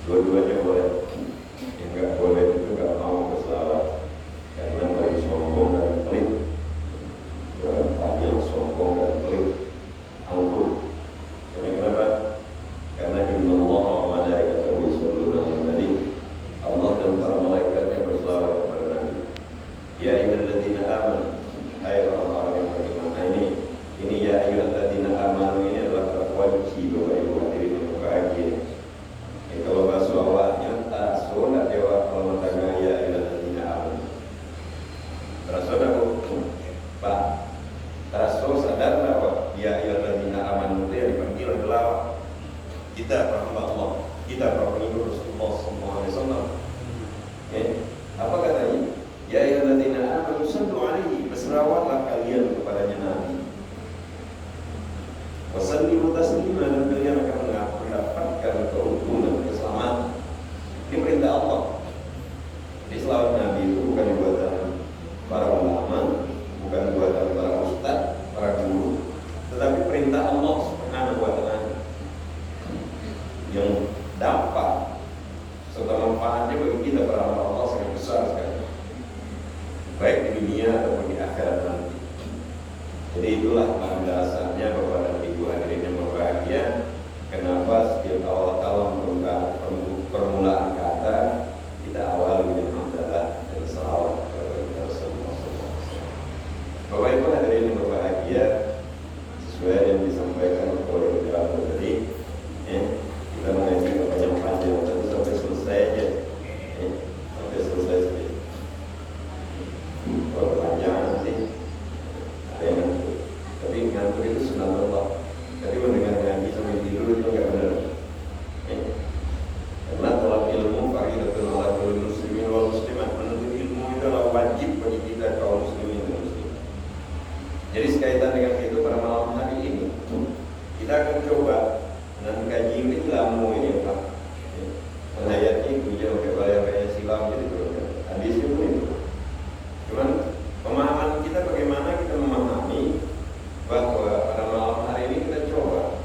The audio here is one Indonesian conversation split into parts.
Dua-duanya boleh. Yang nggak boleh itu nggak mau berselawat karena dari sombong dan pelit. Yang sombong dan pelit, angkuh. Kenapa? Karena Allah wa malaikatahu yusholluna 'alan nabi. Allah dan para malaikatnya berselawat kepada Nabi. Ya ayyuhalladzina amanu, hai orang-orang yang beriman. Ini ya ayyuhalladzina amanu ini adalah terkunci Bapak Ibu hadirin yang berbahagia. Kalau bahasa awalnya taso nak jawab kalau tanya ya ayyuhalladzina amanu. Taso dah Pak. Taso sadar bahwa ya ayyuhalladzina amanu itu yang dipanggil adalah kita para hamba Allah, kita para pengikut Rasulullah SAW. Apa katanya? Ya ayyuhalladzina amanu sallu alaihi, berselawatlah kalian kepadanya Nabi. Wasallimu taslima, dan kalian akan mendapatkan keuntungan, keselamatan. Ini perintah Allah. Jadi selawat Nabi itu bukan buatan para ulama, bukan buatan para ustaz, para guru, tetapi perintah Allah Subhanahu wa ta'ala yang dampak serta manfaatnya bagi kita para hamba Allah sangat besar sekali, baik di dunia ataupun di akhirat nanti. Jadi itulah dasarnya Bapak dan Ibu hadirin yang berbahagia, kenapa setiap awal permulaan kata kita awali dengan hamdalah dan salawat kepada Rasulullah SAW. Bapak Ibu hadirin yang berbahagia, sesuai yang disampaikan oleh Bapak tadi, kita mengaji panjang-panjang tapi sampai selesai aja, sampai selesai saja. Kalau panjang nanti ada yang ngantuk, tapi ngantuk itu sunatullah. Tapi mendengar ngaji sampai tidur itu nggak benar. Karena tolak ilmu fardhatun 'ala kulli muslimin wal muslimat. Menuntut ilmu itu adalah wajib bagi kita kaum muslimin dan muslimat. Jadi sekaitan dengan itu pada malam hari ini kita akan coba dengan kaji ilmu ini Pak. Ayatnya itu jauh kayak silam jadi hadisnya pun itu. Cuman pemahaman kita bagaimana kita memahami bahwa pada malam hari ini kita coba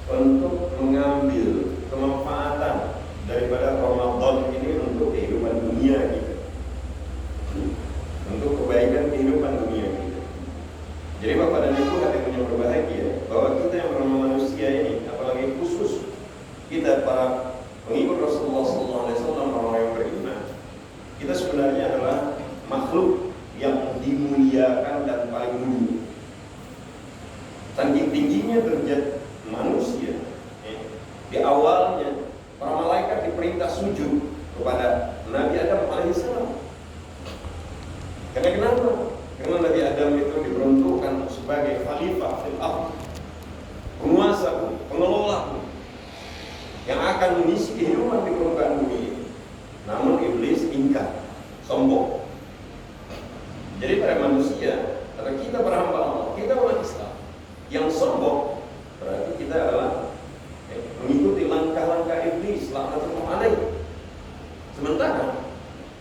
untuk mengambil kemanfaatan daripada Ramadan ini untuk kehidupan dunia kita, untuk kebaikan kehidupan dunia kita. Jadi Bapak dan Ibu hadirin yang berbahagia, bahwa kita yang bernama manusia ini, apalagi khusus kita para pengikut Rasulullah SAW, orang yang beriman, kita sebenarnya adalah makhluk yang dimuliakan dan paling mulia. Saking tingginya derajat manusia, di awalnya para malaikat diperintah sujud kepada Nabi Adam alaihissalam. Karena kenapa? Karena Nabi Adam itu diperuntukkan sebagai khalifah fil ardh, penguasa, pengelola yang akan mengisi kehidupan di permukaan bumi ini. Namun iblis ingkar, sombong. Jadi pada manusia, atau kita para hamba Allah, kita umat Islam yang sombong, berarti kita adalah mengikuti langkah-langkah iblis, laknatullah alaihi. Sementara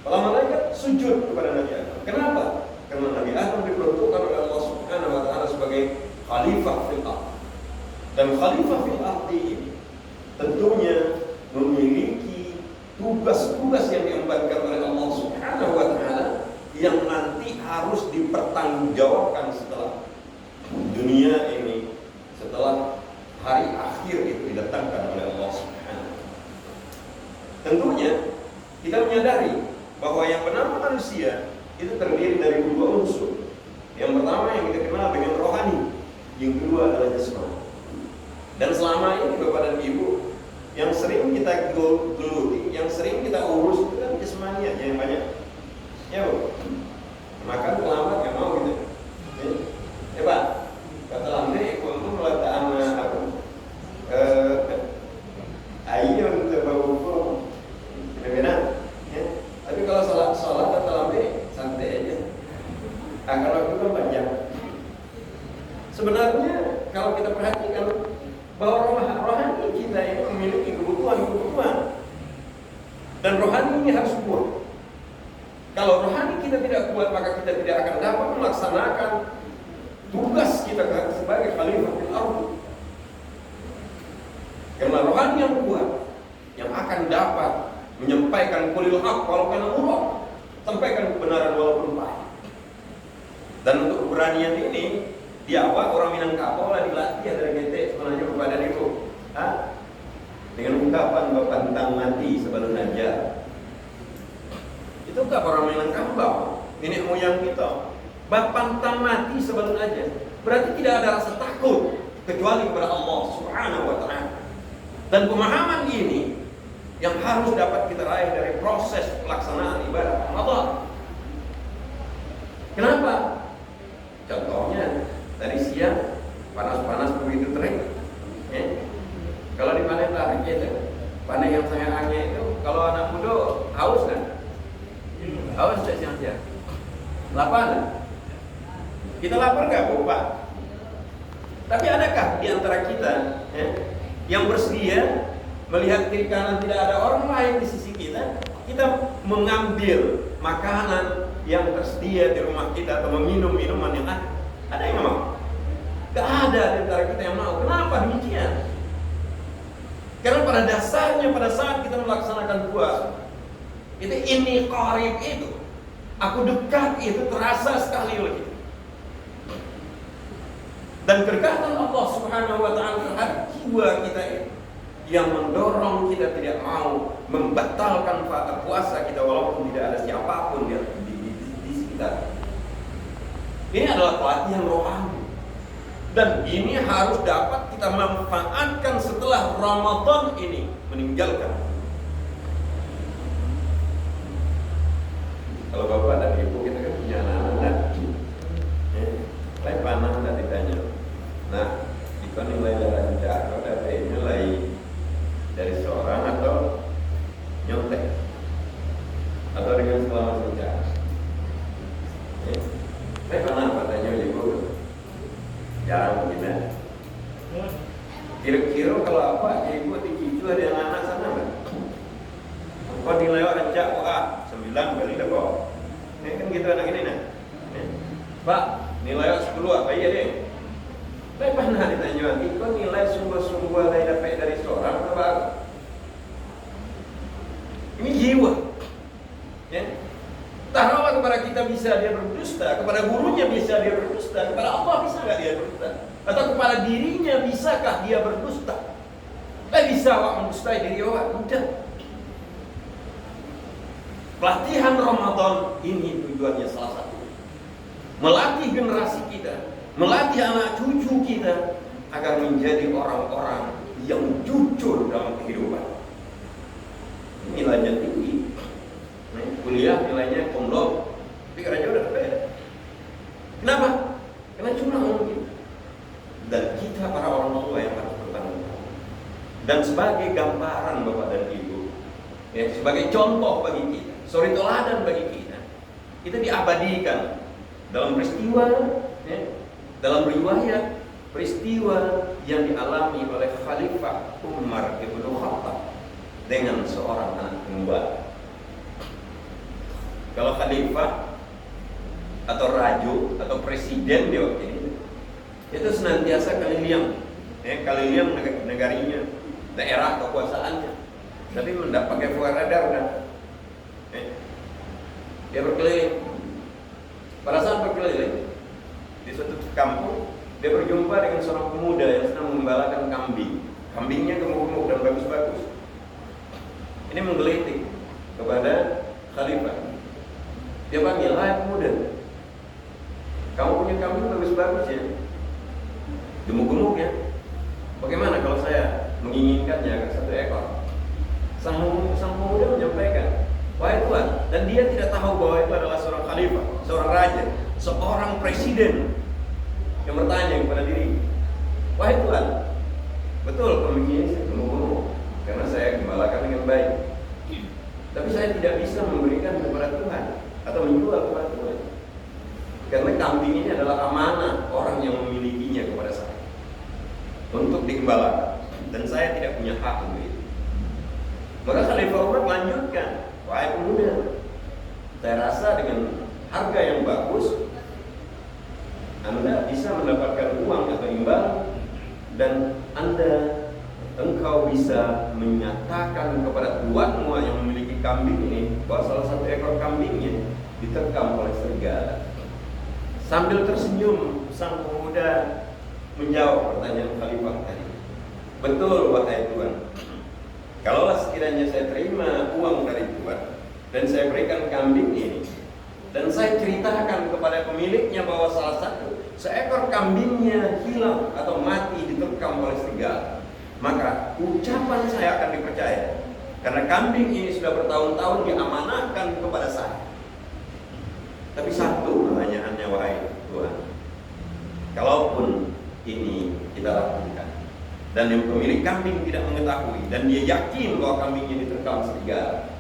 para malaikat sujud kepada Nabi Adam. Kenapa? Karena Nabi Adam diperuntukkan oleh Allah Subhanahu wa ta'ala sebagai khalifah fil ardh. Dan khalifah fil ardh ini tentunya memiliki tugas-tugas yang diembankan oleh Allah Subhanahu wa ta'ala yang nanti harus dipertanggungjawabkan setelah dunia ini, setelah hari akhir itu didatangkan oleh Allah Subhanahu. Tentunya kita menyadari bahwa yang bernama manusia itu terdiri dari dua unsur. Yang pertama yang kita kenal dengan rohani, yang kedua adalah jasmani. Dan selama ini Bapak dan Ibu, yang sering kita geluti, yang sering kita urus itu kan jasmani aja yang banyak. Ya Bu, makan terlambat nggak mau gitu. Ya Pak, kata lambe, kalau meletakkan apa? Ayun terbau benar. Tapi kalau sholat kata lambe santai aja. Akan waktu kan panjang. Sebenarnya kalau kita perhatikan bahwa rohani kita ini memiliki kebutuhan dan rohani ini harus kuat. Kalau rohani kita tidak kuat, maka kita tidak akan dapat melaksanakan tugas kita sebagai khalifah fil ardh. Karena rohani yang kuat yang akan akan dapat menyampaikan qulil haq walau kana murra, sampaikan kebenaran walaupun pahit. Dan untuk keberanian ini di awal orang Minangkabau lah dilatih dari GT sebenarnya kepada itu, dengan ungkapan bapantang mati sebelum ajar. Itu kan orang Minangkabau, nenek moyang kita. Bapantang mati sebelum ajar, berarti tidak ada rasa takut kecuali kepada Allah Subhanahu wa Ta'ala. Dan pemahaman ini yang harus dapat kita raih dari proses pelaksanaan ibadah Ramadan. Kenapa? Contohnya tadi siang panas-panas begitu terik. Kalau di panen tarik itu, panen yang sangat angin itu, kalau anak muda haus kan? Haus tidak siang-siang. Lapar kan? Kita lapar nggak, Bapak? Tapi adakah di antara kita yang bersedia melihat kiri kanan tidak ada orang lain di sisi kita, kita mengambil makanan yang tersedia di rumah kita atau meminum minuman yang ada? Ada yang mau? Gak ada di antara kita yang mau. Kenapa demikian? Karena pada dasarnya pada saat kita melaksanakan puasa, itu ini qarib itu, aku dekat itu terasa sekali lagi. Dan kedekatan Allah Subhanahu wa Ta'ala terhadap jiwa kita ini yang mendorong kita tidak mau membatalkan puasa kita walaupun tidak ada siapapun di sekitar. Ini adalah pelatihan rohani, dan ini harus dapat kita manfaatkan setelah Ramadan ini meninggalkan. Kalau bapak dan ibu kita kan punya anak-anak, lain panah dan ditanya, nah, itu nilai lancar atau dari nilai dari seorang atau nyontek atau dengan selama lancar. Lain panah apa tanya ibu? Jarang begini. Kira-kira kalau apa ibu dicucu ada yang anak sana kan? Kau nilai orang cak, 9 kali dah kok. Ini kan gitu anak ini nah. Pak, nilai 10 apa iya deh? Tapi pernah ditanya, kau nilai sungguh-sungguh lain dapat dari seorang apa? Ini jiwa. Ya. Taruhlah kepada kita bisa dia berdusta, kepada gurunya bisa dia berdusta, kepada Allah bisa nggak dia berdusta? Atau kepada dirinya bisakah dia berdusta? Bisa awak mendustai diri awak? Tidak. Pelatihan Ramadan ini tujuannya salah satu, melatih generasi kita, melatih anak cucu kita agar menjadi orang-orang yang jujur dalam kehidupan. Nilainya tinggi, kuliah nilainya kondom, tapi kerja udah beda. Kenapa? Karena cuma mungkin. Dan kita para orang tua yang harus bertanggung jawab. Dan sebagai gambaran Bapak dan Ibu, ya, sebagai contoh bagi kita, suri teladan bagi kita diabadikan dalam peristiwa, ya, dalam riwayat peristiwa yang dialami oleh Khalifah Umar bin Khattab dengan seorang anak gembala. Kalau khalifah atau raju atau presiden di waktu ini itu senantiasa keliling negarinya, daerah kekuasaannya, tapi pakai fuar radar kan. Dia berkeliling. Pada saat berkeliling di suatu kampung, dia berjumpa dengan seorang pemuda yang sedang mengembalakan kambing. Kambingnya gemuk-gemuk dan bagus-bagus. Ini menggelitik kepada khalifah. Dia panggil, "Hai pemuda, kamu punya kambing bagus-bagus ya, gemuk-gemuk ya. Bagaimana kalau saya menginginkannya satu ekor?" Sang pemuda menyampaikan, "Wahai Tuhan," dan dia tidak tahu bahwa itu adalah seorang khalifah, seorang raja, seorang presiden yang bertanya kepada diri, "Wahai Tuhan, betul kambing ini saya gemuk-gemuk karena saya gembalakan dengan baik. Tapi saya tidak bisa memberikan kepada Tuhan atau menjual kepada Tuhan. Karena kambing ini adalah amanah orang yang memilikinya kepada saya untuk digembalakan, dan saya tidak punya hak untuk itu." Maka Khalifah Umar melanjutkan, "Wahai pemuda, saya rasa dengan harga yang bagus Anda bisa mendapatkan uang atau imbal, dan Anda engkau bisa menyatakan kepada tuanmu yang memiliki kambing ini bahwa salah satu ekor kambingnya diterkam oleh serigala. Sambil tersenyum, sang pemuda menjawab pertanyaan khalifah tadi. Betul wahai Tuan, kalaulah sekiranya saya terima uang dari Tuan dan saya berikan kambing ini, dan saya ceritakan kepada pemiliknya bahwa salah satu seekor kambingnya hilang atau mati diterkam oleh serigala, maka ucapan saya akan dipercaya, karena kambing ini sudah bertahun-tahun diamanahkan kepada saya. Tapi satu pertanyaannya wahai Tuhan, kalaupun ini kita lakukan dan yang pemilik kambing tidak mengetahui dan dia yakin bahwa kambingnya diterkam serigala,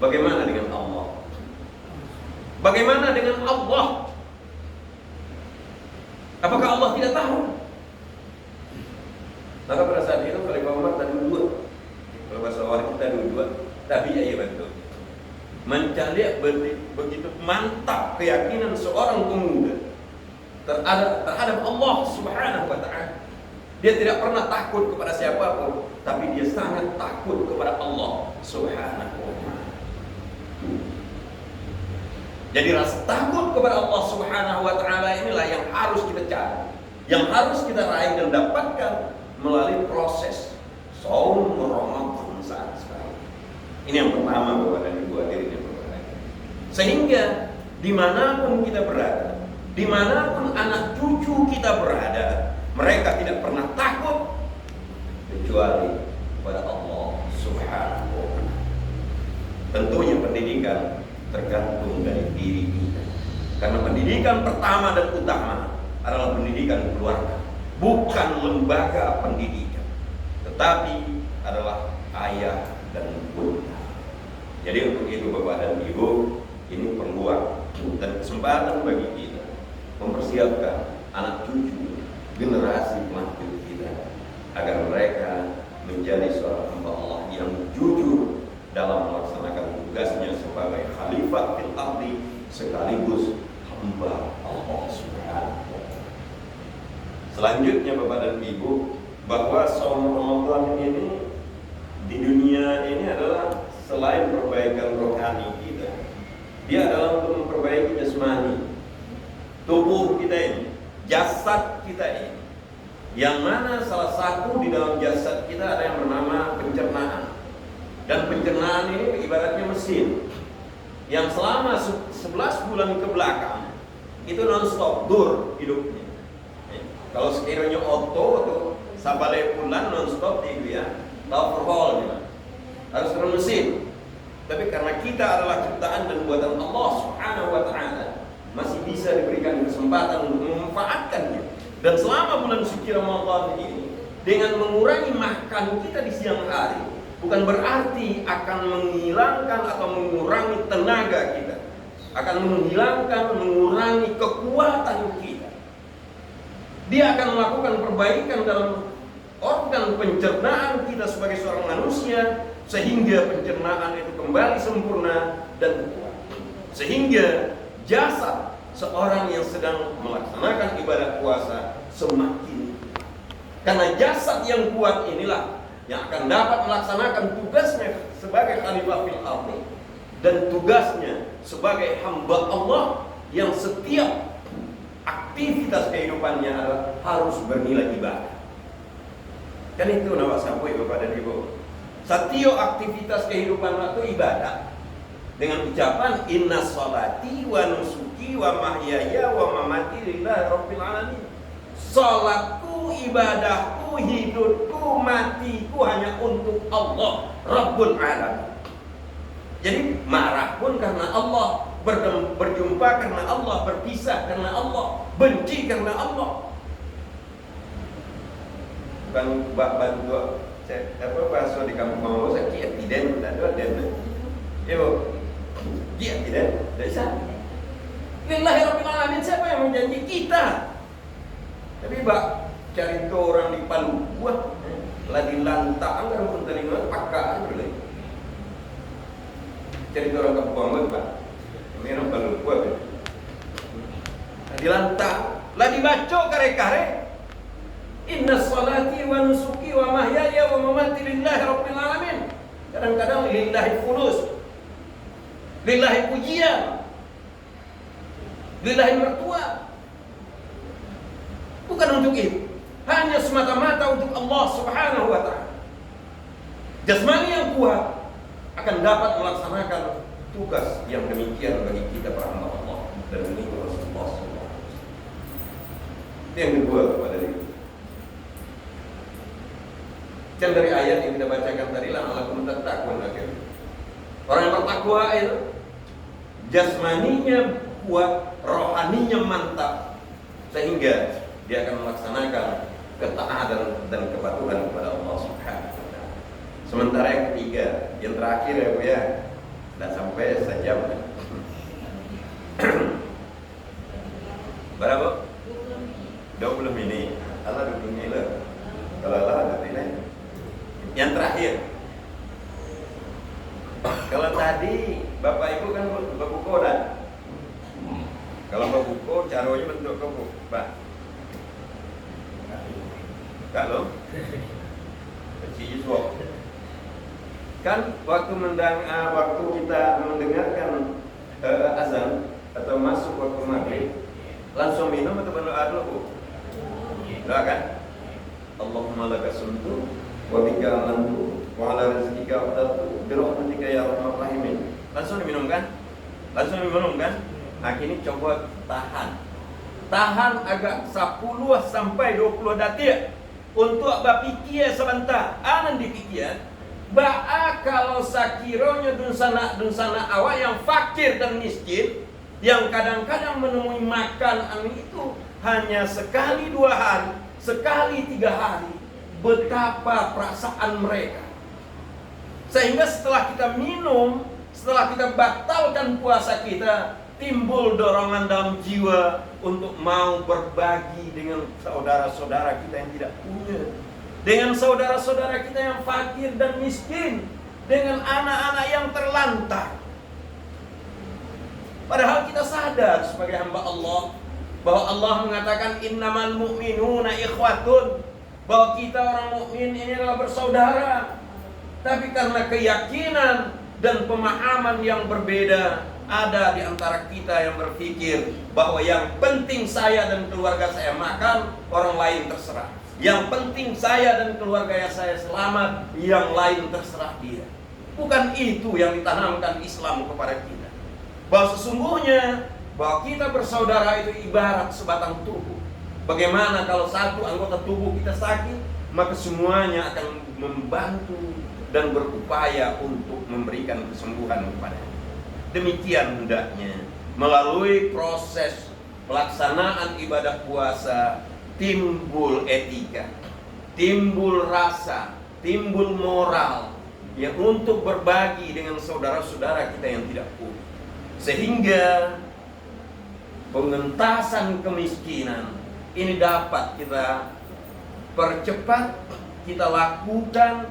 bagaimana dengan Allah? Bagaimana dengan Allah? Apakah Allah tidak tahu? Maka pada saat itu Khalifah Umar tadi dua, kalau bahasa orang kita dua, tapi ya betul. Mencari begitu mantap keyakinan seorang pemuda terhadap Allah Subhanahu wa Ta'ala. Dia tidak pernah takut kepada siapapun, tapi dia sangat takut kepada Allah Subhanahu wa Ta'ala. Jadi rasa takut kepada Allah Subhanahu wa Ta'ala inilah yang harus kita cari, yang harus kita raih dan dapatkan melalui proses saum Ramadan saat sekarang. Ini yang pertama Bapak dan Ibu hadirin yang berbahagia. Sehingga dimanapun kita berada, dimanapun anak cucu kita berada, mereka tidak pernah takut kecuali kepada Allah Subhanahu wa Ta'ala. Tentunya pendidikan tergantung dari diri kita, karena pendidikan pertama dan utama adalah pendidikan keluarga, bukan lembaga pendidikan, tetapi adalah ayah dan bunda. Jadi untuk itu Bapak dan Ibu, ini peluang dan kesempatan bagi kita mempersiapkan anak cucu generasi pelanjut kita agar mereka menjadi seorang hamba Allah yang jujur dalam melaksanakan tugasnya sebagai khalifah fil ardi sekaligus hamba Allah Subhanahu wa Ta'ala. Selanjutnya Bapak dan Ibu, bahwa saum Ramadan ini di dunia ini adalah selain perbaikan rohani kita, dia adalah untuk memperbaiki jasmani, tubuh kita ini, jasad kita ini, yang mana salah satu di dalam jasad kita ada yang bernama pencernaan. Dan pencernaan ini ibaratnya mesin yang selama 11 bulan ke belakang itu non-stop dur hidupnya. Kalau sekiranya auto atau sabale bulan non-stop dia overhaul gitu. Harus terus mesin. Tapi karena kita adalah ciptaan dan buatan Allah Subhanahu wa Ta'ala, masih bisa diberikan kesempatan untuk memanfaatkannya. Dan selama bulan suci Ramadan ini, dengan mengurangi makan kita di siang hari, bukan berarti akan menghilangkan atau mengurangi tenaga kita, akan menghilangkan, mengurangi kekuatan kita. Dia akan melakukan perbaikan dalam organ pencernaan kita sebagai seorang manusia, sehingga pencernaan itu kembali sempurna dan kuat. Sehingga jasad seorang yang sedang melaksanakan ibadah puasa semakin, karena jasad yang kuat inilah yang akan dapat melaksanakan tugasnya sebagai khalifah fil ardi dan tugasnya sebagai hamba Allah yang setiap aktivitas kehidupannya adalah harus bernilai ibadah. Kan itu nama sapu Bapak dan Ibu. Setiap aktivitas kehidupan itu ibadah. Dengan ucapan inna sholati wa nusuki wa mahyaya wa mamati lillahi rabbil alamin. Salatku, ibadahku, hidupku, matiku hanya untuk Allah Rabbul Alamin. Jadi marah pun karena Allah, berjumpa karena Allah, berpisah karena Allah, benci karena Allah. Bukan bantu bahasa di kampung mau saya kiat tidak ada dan yo kiat tidak bisa. Lillahi Rabbil Alamin, siapa yang menjanji kita? Tapi cari tuh orang di Palu buat lah di lantak anggar pun terima pakai boleh. Cari tuh orang kampung Pak. Ini orang Palu buat. Di lantak lah dibaca kare-kare. Inna sholati wa nusuki wa mahyaya wa mamati lillahi rabbil alamin. Kadang-kadang lillahi fulus, lillahi pujian, lillahi mertua. Bukan untuk itu, hanya semata-mata untuk Allah Subhanahu wa ta'ala. Jasmani yang kuat akan dapat melaksanakan tugas yang demikian bagi kita para hamba Allah dan mengikut Rasulullah SAW. Yang kedua kepada diri. Kan dari ayat yang kita bacakan tadi, la'allakum tattaqun. Orang yang bertakwa itu jasmaninya kuat, rohaninya mantap, sehingga dia akan melaksanakan ketaatan dan kepatuhan kepada Allah Subhanahu wa ta'ala. Sementara yang ketiga, yang terakhir ya Bu ya, sudah sampai sejam. Berapa? 20 menit. Allah 20 menit lah. Kalau Allah ada nilai. Yang terakhir, kalau tadi Bapak Ibu kan berbuku dah. Kalau berbuku caranya bentuk buku, Pak. Kalau kan waktu kita mendengarkan azan atau masuk waktu maghrib, langsung minum atau berdoa dulu, Bu? Doa kan? Allahumma laka sumtu wa bika amantu wa ala rizqika afdaltu bi rahmatika ya arhamar rahimin. Langsung diminum kan? Langsung diminum kan? Nah, kini coba tahan agak 10 sampai 20 detik untuk berpikir sebentar. Anan dipikir ba'a kalau sakironya dunsana awak yang fakir dan miskin, yang kadang-kadang menemui makan itu hanya sekali 2 hari, sekali 3 hari, betapa perasaan mereka. Sehingga setelah kita minum, setelah kita batalkan puasa kita, timbul dorongan dalam jiwa untuk mau berbagi dengan saudara-saudara kita yang tidak punya, dengan saudara-saudara kita yang fakir dan miskin, dengan anak-anak yang terlantar. Padahal kita sadar sebagai hamba Allah bahwa Allah mengatakan innamal mu'minuna ikhwatun, bahwa kita orang mukmin ini adalah bersaudara. Tapi karena keyakinan dan pemahaman yang berbeda, ada di antara kita yang berpikir bahwa yang penting saya dan keluarga saya makan, orang lain terserah. Yang penting saya dan keluarga saya selamat, yang lain terserah dia. Bukan itu yang ditanamkan Islam kepada kita. Bahwa sesungguhnya bahwa kita bersaudara itu ibarat sebatang tubuh. Bagaimana kalau satu anggota tubuh kita sakit, maka semuanya akan membantu dan berupaya untuk memberikan kesembuhan kepadanya. Demikian hendaknya melalui proses pelaksanaan ibadah puasa timbul etika, timbul rasa, timbul moral yang untuk berbagi dengan saudara-saudara kita yang tidak punya. Sehingga pengentasan kemiskinan ini dapat kita percepat, kita lakukan,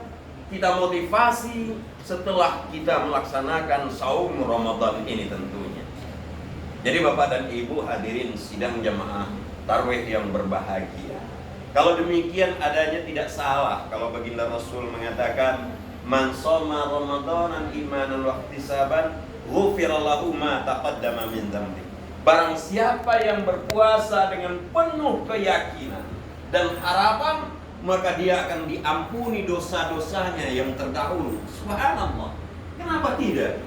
kita motivasi setelah kita melaksanakan saum Ramadan ini tentunya. Jadi Bapak dan Ibu hadirin sidang jamaah tarawih yang berbahagia. Kalau demikian adanya tidak salah kalau baginda Rasul mengatakan man shoma Ramadanan imanan wa ihtisaban ghufira lahu ma taqaddama min dzambi. Barang siapa yang berpuasa dengan penuh keyakinan dan harapan, maka dia akan diampuni dosa-dosanya yang terdahulu. Subhanallah. Kenapa tidak?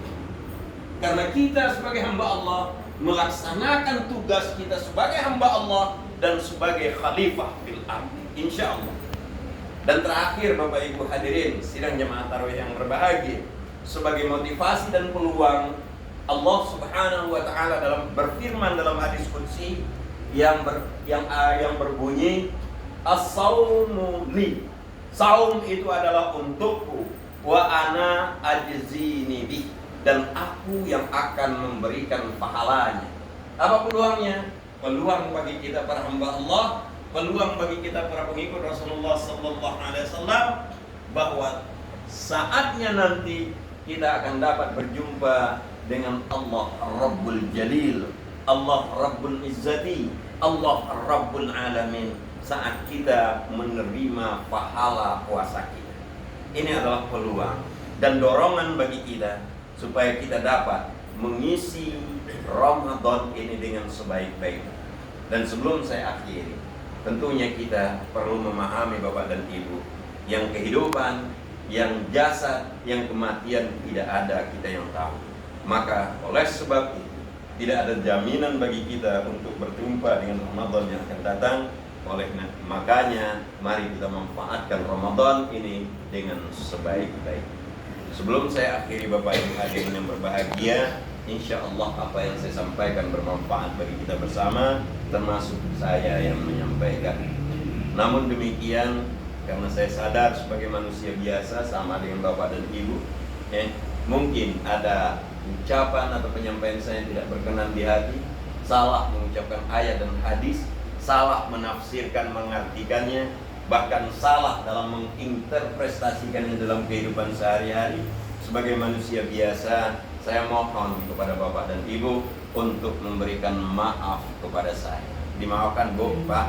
Karena kita sebagai hamba Allah melaksanakan tugas kita sebagai hamba Allah dan sebagai khalifah fil ardi, insya Allah. Dan terakhir Bapak Ibu hadirin sidang jemaah tarawih yang berbahagia, sebagai motivasi dan peluang, Allah Subhanahu wa taala dalam berfirman dalam hadis qudsi yang berbunyi as-saumu li. Saum itu adalah untukku, wa ana ajzini bih, dan aku yang akan memberikan pahalanya. Apa peluangnya? Peluang bagi kita para hamba Allah, peluang bagi kita para pengikut Rasulullah sallallahu alaihi wasallam, bahwa saatnya nanti kita akan dapat berjumpa dengan Allah Rabbul Jalil, Allah Rabbul Izzati, Allah Rabbul Alamin. saat kita menerima pahala puasa kita. Ini adalah peluang dan dorongan bagi kita supaya kita dapat mengisi Ramadan ini dengan sebaik-baiknya. Dan sebelum saya akhiri, tentunya kita perlu memahami Bapak dan Ibu, yang kehidupan, yang jasad, yang kematian tidak ada kita yang tahu. Maka oleh sebab itu tidak ada jaminan bagi kita untuk berjumpa dengan Ramadan yang akan datang. Oleh makanya mari kita manfaatkan Ramadan ini dengan sebaik-baiknya. Sebelum saya akhiri Bapak Ibu hadirin yang berbahagia, insya Allah apa yang saya sampaikan bermanfaat bagi kita bersama, termasuk saya yang menyampaikan. Namun demikian, karena saya sadar sebagai manusia biasa sama dengan Bapak dan Ibu, mungkin ada ucapan atau penyampaian saya yang tidak berkenan di hati, salah mengucapkan ayat dan hadis, salah menafsirkan mengartikannya, bahkan salah dalam menginterpretasikannya dalam kehidupan sehari-hari. Sebagai manusia biasa, saya mohon kepada Bapak dan Ibu untuk memberikan maaf kepada saya. Dimaafkan Bu, Pak.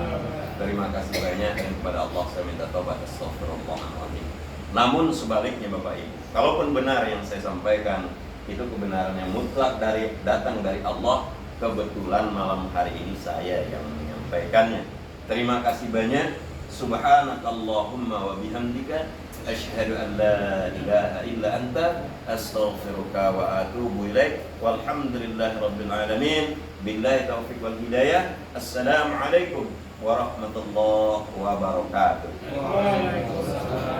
Terima kasih banyak, dan kepada Allah saya minta taubat, astagfirullahaladzim. Namun sebaliknya Bapak Ibu, kalaupun benar yang saya sampaikan itu kebenaran yang mutlak datang dari Allah, kebetulan malam hari ini saya yang menyampaikannya. Terima kasih banyak. Subhanakallahumma wa bihamdika asyhadu an la ilaha illa anta astaghfiruka wa atubu ilaik. Walhamdulillahi rabbil alamin. Billahi taufiq wal hidayah. Assalamualaikum warahmatullahi wabarakatuh. Waalaikumsalam.